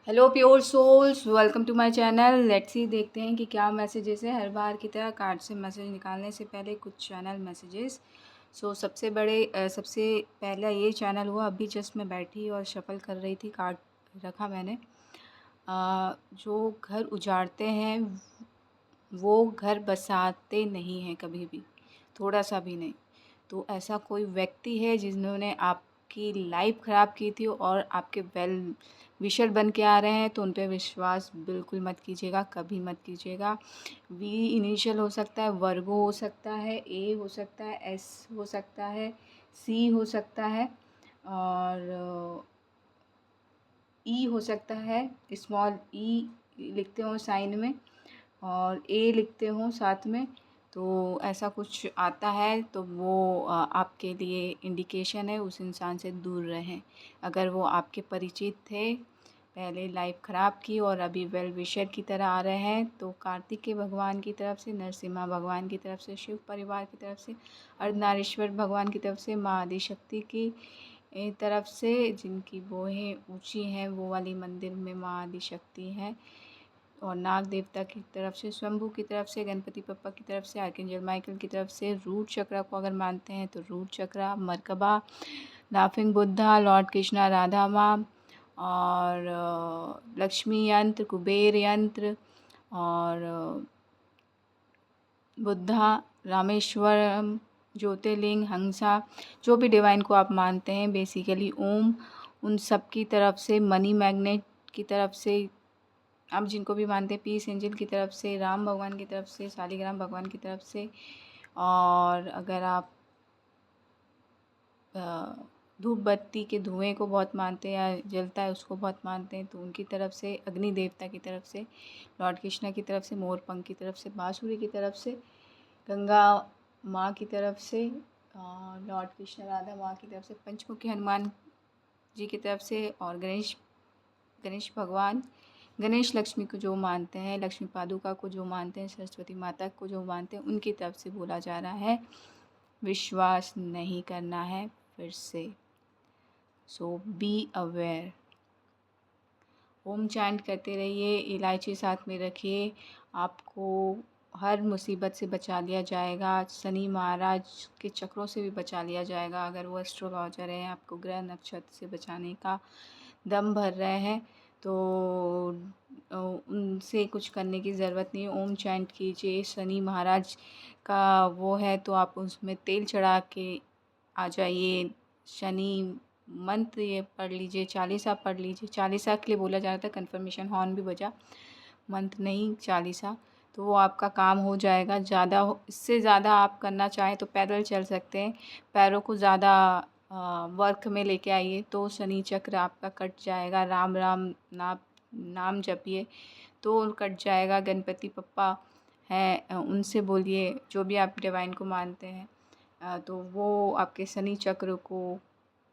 Hello pure souls, welcome to my channel. Let's see देखते हैं कि क्या मैसेजेस है। हर बार की तरह कार्ड से मैसेज निकालने से पहले कुछ चैनल मैसेजेस। सबसे पहला ये चैनल हुआ। अभी जस्ट मैं बैठी और शफल कर रही थी, कार्ड रखा मैंने। जो घर उजाड़ते हैं वो घर बसाते नहीं हैं कभी भी, थोड़ा सा भी नहीं। तो ऐसा कोई व्यक्ति है जिन्होंने आपकी लाइफ ख़राब की थी और आपके वेल विशर बन के आ रहे हैं, तो उन पे विश्वास बिल्कुल मत कीजिएगा, कभी मत कीजिएगा। वी इनिशियल हो सकता है, वर्गो हो सकता है, ए हो सकता है, एस हो सकता है, सी हो सकता है और ई हो सकता है। स्मॉल ई लिखते हो साइन में और ए लिखते हो साथ में, तो ऐसा कुछ आता है तो वो आपके लिए इंडिकेशन है उस इंसान से दूर रहें। अगर वो आपके परिचित थे, पहले लाइफ ख़राब की और अभी वेल विशर की तरह आ रहे हैं, तो कार्तिकेय भगवान की तरफ से, नरसिम्हा भगवान की तरफ से, शिव परिवार की तरफ से, अर्धनारीश्वर भगवान की तरफ से, माँ आदिशक्ति की तरफ से, जिनकी बोहें ऊंची हैं वो वाली मंदिर में माँ आदिशक्ति हैं, और नाग देवता की तरफ से, शंभू की तरफ से, गणपति पप्पा की तरफ से, आर्कएंजल माइकल की तरफ से, रूट चक्र को अगर मानते हैं तो रूट चक्र, मरकबा, लाफिंग बुद्धा, लॉर्ड कृष्णा, राधा माँ और लक्ष्मी यंत्र, कुबेर यंत्र और बुद्धा, रामेश्वरम, ज्योतिर्लिंग, हंसा, जो भी डिवाइन को आप मानते हैं बेसिकली ओम, उन सब की तरफ से, मनी मैग्नेट की तरफ से, आप जिनको भी मानते हैं, पीस एंजल की तरफ से, राम भगवान की तरफ से, शालिग्राम भगवान की तरफ से। और अगर आप धूप बत्ती के धुएं को बहुत मानते हैं या जलता है उसको बहुत मानते हैं, तो उनकी तरफ से, अग्नि देवता की तरफ से, लॉर्ड कृष्णा की तरफ से, मोर पंख की तरफ से, बांसुरी की तरफ से, गंगा माँ की तरफ से, लॉर्ड कृष्ण राधा माँ की तरफ से, पंचमुखी हनुमान जी की तरफ से, और गणेश भगवान, गणेश लक्ष्मी को जो मानते हैं, लक्ष्मी पादुका को जो मानते हैं, सरस्वती माता को जो मानते हैं, उनकी तरफ से बोला जा रहा है। विश्वास नहीं करना है फिर से। सो बी अवेयर। ओम चैंट करते रहिए, इलायची साथ में रखिए, आपको हर मुसीबत से बचा लिया जाएगा। शनि महाराज के चक्रों से भी बचा लिया जाएगा। अगर वो एस्ट्रोलॉजर हैं, आपको ग्रह नक्षत्र से बचाने का दम भर रहे हैं, तो उनसे कुछ करने की ज़रूरत नहीं है। ओम चैंट कीजिए। शनि महाराज का वो है तो आप उसमें तेल चढ़ा के आ जाइए। शनि मंत्र ये पढ़ लीजिए, चालीसा पढ़ लीजिए। चालीसा के लिए बोला जा रहा था, कन्फर्मेशन हॉर्न भी बजा, मंत्र नहीं चालीसा, तो वो आपका काम हो जाएगा। इससे ज़्यादा आप करना चाहें तो पैदल चल सकते हैं, पैरों को ज़्यादा वर्क में लेके आइए तो शनि चक्र आपका कट जाएगा। राम राम नाम जपिए तो कट जाएगा। गणपति पप्पा हैं, उनसे बोलिए, जो भी आप डिवाइन को मानते हैं, तो वो आपके शनि चक्र को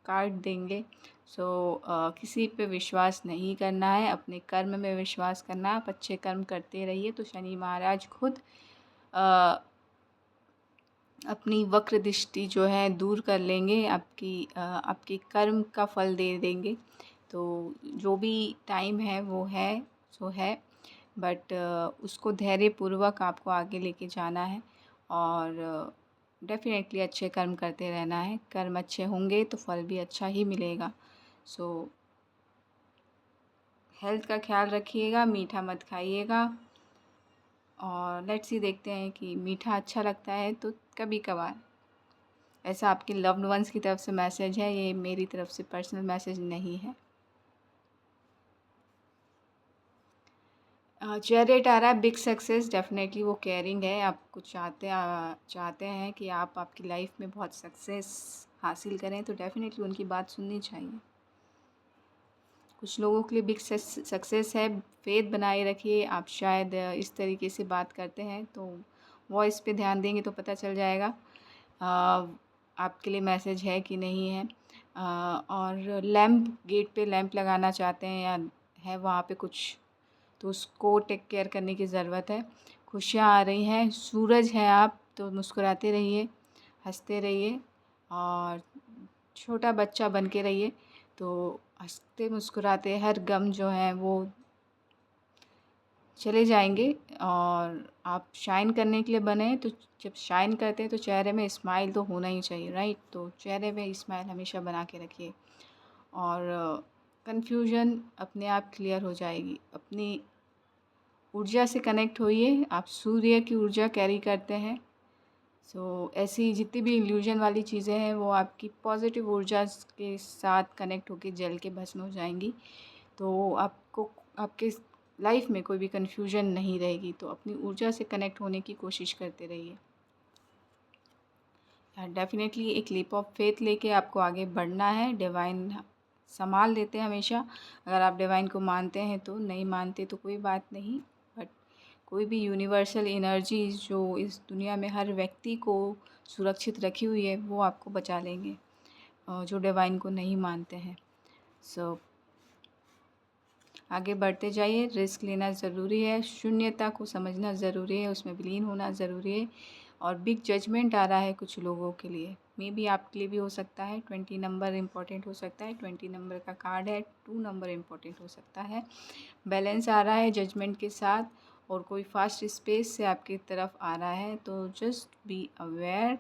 काट देंगे। किसी पे विश्वास नहीं करना है, अपने कर्म में विश्वास करना है। आप अच्छे कर्म करते रहिए तो शनि महाराज खुद अपनी वक्र दृष्टि जो है दूर कर लेंगे, आपकी कर्म का फल दे देंगे। तो जो भी टाइम है वो है सो है, बट उसको धैर्यपूर्वक आपको आगे लेके जाना है और डेफिनेटली अच्छे कर्म करते रहना है। कर्म अच्छे होंगे तो फल भी अच्छा ही मिलेगा। हेल्थ का ख्याल रखिएगा, मीठा मत खाइएगा। और लेट्स सी देखते हैं कि मीठा अच्छा लगता है तो कभी कभार। ऐसा आपके लव्ड वंस की तरफ से मैसेज है, ये मेरी तरफ से पर्सनल मैसेज नहीं है। चैरियट आ रहा है, बिग सक्सेस। डेफिनेटली वो केयरिंग है, आप कुछ चाहते हैं कि आप आपकी लाइफ में बहुत सक्सेस हासिल करें, तो डेफिनेटली उनकी बात सुननी चाहिए। कुछ लोगों के लिए बिग सक्सेस है, फेथ बनाए रखिए। आप शायद इस तरीके से बात करते हैं तो वॉइस पे ध्यान देंगे तो पता चल जाएगा आपके लिए मैसेज है कि नहीं है। और लैंप, गेट पे लैंप लगाना चाहते हैं या है वहाँ पे कुछ, तो उसको टेक केयर करने की ज़रूरत है। खुशियाँ आ रही हैं, सूरज हैं आप तो मुस्कुराते रहिए, हंसते रहिए और छोटा बच्चा बन के रहिए, तो हँसते मुस्कुराते हर गम जो है वो चले जाएंगे। और आप शाइन करने के लिए बने हैं, तो जब शाइन करते हैं तो चेहरे में स्माइल तो होना ही चाहिए, राइट? तो चेहरे में स्माइल हमेशा बना के रखिए। और कन्फ्यूजन अपने आप क्लियर हो जाएगी। अपनी ऊर्जा से कनेक्ट होइए। आप सूर्य की ऊर्जा कैरी करते हैं। ऐसी जितनी भी इल्यूजन वाली चीज़ें हैं वो आपकी पॉजिटिव ऊर्जा के साथ कनेक्ट होकर जल के भस्म हो जाएंगी। तो आपको आपके लाइफ में कोई भी कन्फ्यूजन नहीं रहेगी। तो अपनी ऊर्जा से कनेक्ट होने की कोशिश करते रहिए। डेफिनेटली एक लीप ऑफ फेथ लेके आपको आगे बढ़ना है। डिवाइन संभाल लेते हैं हमेशा। अगर आप डिवाइन को मानते हैं तो, नहीं मानते तो कोई बात नहीं। बट कोई भी यूनिवर्सल एनर्जी जो इस दुनिया में हर व्यक्ति को सुरक्षित रखी हुई है वो आपको बचा लेंगे, जो डिवाइन को नहीं मानते हैं। आगे बढ़ते जाइए। रिस्क लेना ज़रूरी है, शून्यता को समझना ज़रूरी है, उसमें विलीन होना ज़रूरी है। और बिग जजमेंट आ रहा है कुछ लोगों के लिए, मे बी आपके लिए भी हो सकता है। 20 नंबर इम्पॉर्टेंट हो सकता है, 20 नंबर का कार्ड है। 2 नंबर इम्पॉर्टेंट हो सकता है। बैलेंस आ रहा है जजमेंट के साथ, और कोई फास्ट स्पेस से आपकी तरफ आ रहा है। तो जस्ट बी अवेयर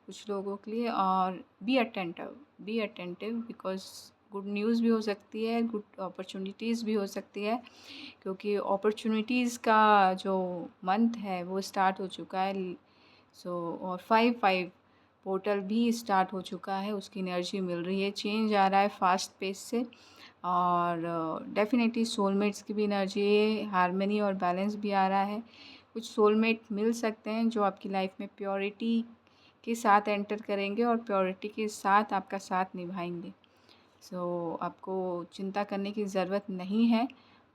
कुछ लोगों के लिए, और be attentive because good news भी हो सकती है, गुड अपॉर्चुनिटीज़ भी हो सकती है। क्योंकि अपॉर्चुनिटीज़ का जो मंथ है वो स्टार्ट हो चुका है। और 5-5 पोर्टल भी स्टार्ट हो चुका है, उसकी एनर्जी मिल रही है। चेंज आ रहा है फास्ट पेस से। और डेफिनेटली सोलमेट्स की भी एनर्जी है, हारमनी और बैलेंस भी आ रहा है। कुछ सोलमेट मिल सकते हैं जो आपकी लाइफ में प्योरिटी के साथ एंटर करेंगे और प्योरिटी के साथ आपका साथ निभाएंगे। आपको चिंता करने की ज़रूरत नहीं है।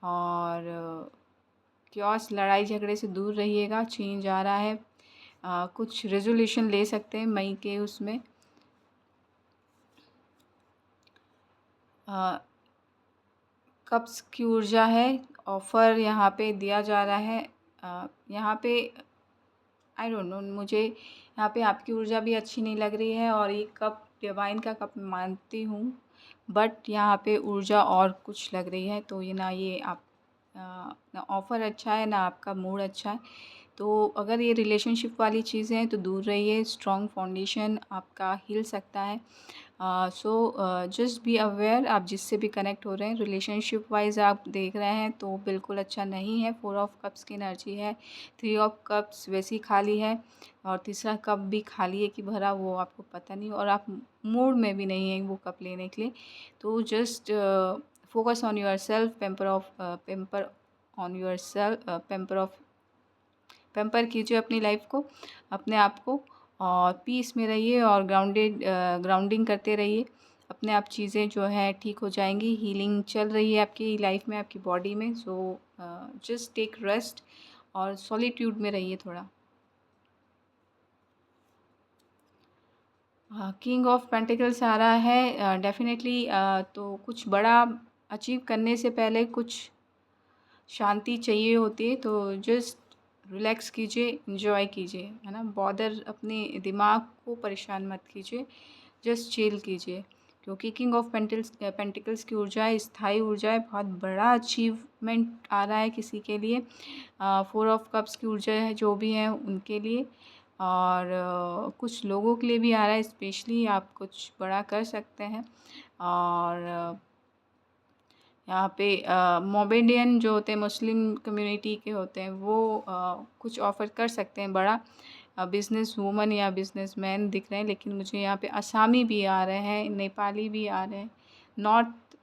और क्योस लड़ाई झगड़े से दूर रहिएगा। चेंज आ रहा है। कुछ रेजोल्यूशन ले सकते हैं मई के उसमें। कप्स की ऊर्जा है, ऑफ़र यहाँ पे दिया जा रहा है। यहाँ पे आई डोंट नो, मुझे यहाँ पे आपकी ऊर्जा भी अच्छी नहीं लग रही है। और ये कप डिवाइन का कप मानती हूँ, बट यहाँ पे ऊर्जा और कुछ लग रही है। तो ये आप ना ऑफ़र अच्छा है, ना आपका मूड अच्छा है। तो अगर ये रिलेशनशिप वाली चीज़ें हैं तो दूर रहिए। स्ट्रॉन्ग फाउंडेशन आपका हिल सकता है। जस्ट बी अवेयर, आप जिससे भी कनेक्ट हो रहे हैं रिलेशनशिप वाइज आप देख रहे हैं तो बिल्कुल अच्छा नहीं है। 4 ऑफ कप्स की एनर्जी है। 3 ऑफ कप्स वैसी खाली है, और तीसरा कप भी खाली है कि भरा वो आपको पता नहीं, और आप मूड में भी नहीं है वो कप लेने के लिए। तो just focus on your self, pamper on your self, pamper कीजिए अपनी लाइफ को, अपने आप को। और पीस में रहिए और ग्राउंडिंग करते रहिए। अपने आप चीज़ें जो है ठीक हो जाएंगी। हीलिंग चल रही है आपकी लाइफ में, आपकी बॉडी में। जस्ट टेक रेस्ट और सॉलिट्यूड में रहिए थोड़ा। किंग ऑफ पेंटिकल्स आ रहा है। डेफिनेटली तो कुछ बड़ा अचीव करने से पहले कुछ शांति चाहिए होती है। तो जस्ट रिलैक्स कीजिए, इंजॉय कीजिए, है ना। बॉदर अपने दिमाग को परेशान मत कीजिए, जस्ट चिल कीजिए। क्योंकि किंग ऑफ पेंटिकल्स की ऊर्जा है, स्थायी ऊर्जा है, बहुत बड़ा अचीवमेंट आ रहा है किसी के लिए। 4 ऑफ कप्स की ऊर्जा है जो भी है उनके लिए। और कुछ लोगों के लिए भी आ रहा है, स्पेशली आप कुछ बड़ा कर सकते हैं। और यहाँ पे मोमेडियन जो होते हैं, मुस्लिम कम्युनिटी के होते हैं, वो कुछ ऑफ़र कर सकते हैं बड़ा। बिज़नेस वूमन या बिज़नेस मैन दिख रहे हैं, लेकिन मुझे यहाँ पे आसामी भी आ रहे हैं, नेपाली भी आ रहे हैं। नॉर्थ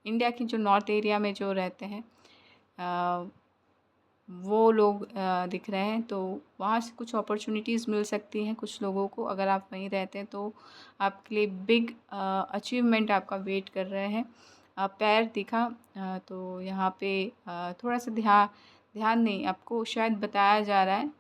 इंडिया की जो नॉर्थ एरिया में जो रहते हैं वो लोग दिख रहे हैं। तो वहाँ से कुछ अपॉर्चुनिटीज़ मिल सकती हैं कुछ लोगों को। अगर आप वहीं रहते हैं तो आपके लिए बिग अचीवमेंट आपका वेट कर रहे हैं। पैर दिखा, तो यहाँ पे थोड़ा सा ध्यान नहीं, आपको शायद बताया जा रहा है।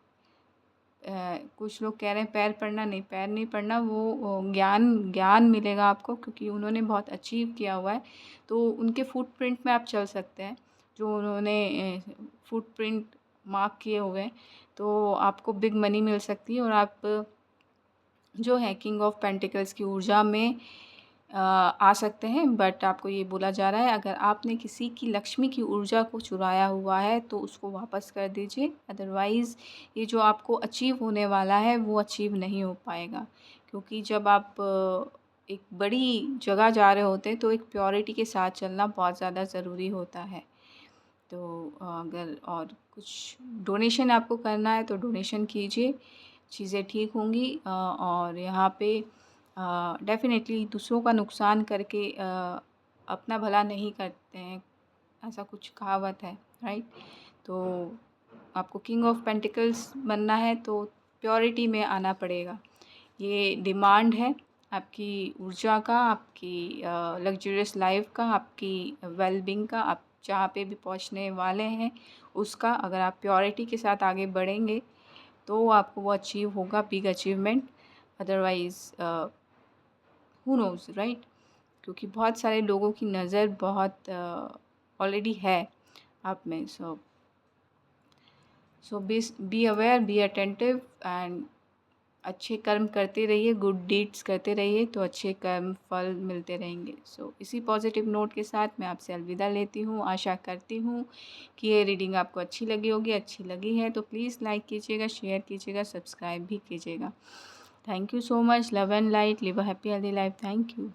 कुछ लोग कह रहे हैं पैर पड़ना, नहीं, पैर नहीं पड़ना, वो ज्ञान मिलेगा आपको, क्योंकि उन्होंने बहुत अचीव किया हुआ है। तो उनके फुटप्रिंट में आप चल सकते हैं, जो उन्होंने फुटप्रिंट मार्क किए हुए हैं। तो आपको बिग मनी मिल सकती है। और आप जो है किंग ऑफ पेंटिकल्स की ऊर्जा में आ सकते हैं, बट आपको ये बोला जा रहा है अगर आपने किसी की लक्ष्मी की ऊर्जा को चुराया हुआ है तो उसको वापस कर दीजिए, अदरवाइज़ ये जो आपको अचीव होने वाला है वो अचीव नहीं हो पाएगा। क्योंकि जब आप एक बड़ी जगह जा रहे होते हैं तो एक प्योरिटी के साथ चलना बहुत ज़्यादा ज़रूरी होता है। तो अगर और कुछ डोनेशन आपको करना है तो डोनेशन कीजिए, चीज़ें ठीक होंगी। और यहाँ पे डेफ़िनेटली दूसरों का नुकसान करके अपना भला नहीं करते हैं, ऐसा कुछ कहावत है, राइट? तो आपको किंग ऑफ पेंटिकल्स बनना है तो प्योरिटी में आना पड़ेगा। ये डिमांड है आपकी ऊर्जा का, आपकी लग्ज़रियस लाइफ़ का, आपकी वेल-बीइंग का, आप जहाँ पे भी पहुँचने वाले हैं उसका। अगर आप प्योरिटी के साथ आगे बढ़ेंगे तो आपको वो अचीव होगा, बिग अचीवमेंट। अदरवाइज़ हू नोज़, राइट? क्योंकि बहुत सारे लोगों की नज़र बहुत ऑलरेडी है आप में। So be aware, be attentive and अच्छे कर्म करते रहिए, गुड डीड्स करते रहिए तो अच्छे कर्म फल मिलते रहेंगे। सो इसी पॉजिटिव नोट के साथ मैं आपसे अलविदा लेती हूँ। आशा करती हूँ कि ये रीडिंग आपको अच्छी लगी होगी। अच्छी लगी है तो प्लीज़ लाइक कीजिएगा, शेयर कीजिएगा, सब्सक्राइब भी कीजिएगा। Thank you so much. Love and light, live a happy healthy life. Thank you.